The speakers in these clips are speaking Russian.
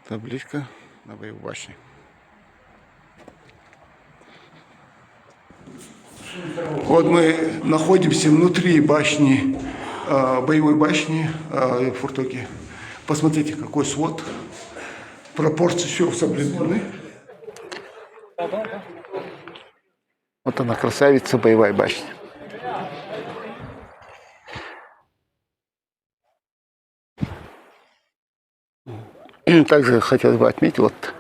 Табличка на боевой башне. Вот мы находимся внутри башни, боевой башни Фуртоки. Посмотрите, какой свод. Пропорции все соблюдены. Вот она, красавица, боевая башня. Также хотелось бы отметить, вот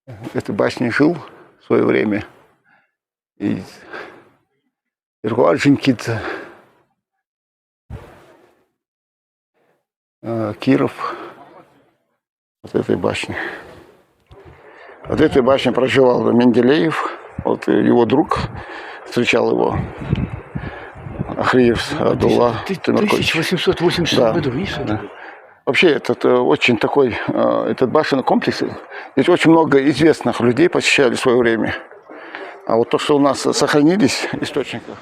в этой башне жил в свое время и Иргуаджинкидзе, Киров, вот этой башни. Вот этой башне проживал Менделеев, вот его друг встречал его, Ахриев Абдулла Тимуркович. В 1886 году, видишь? Да. Вообще, этот очень такой, этот башенный комплекс, здесь очень много известных людей посещали в свое время. А вот то, что у нас сохранились источников,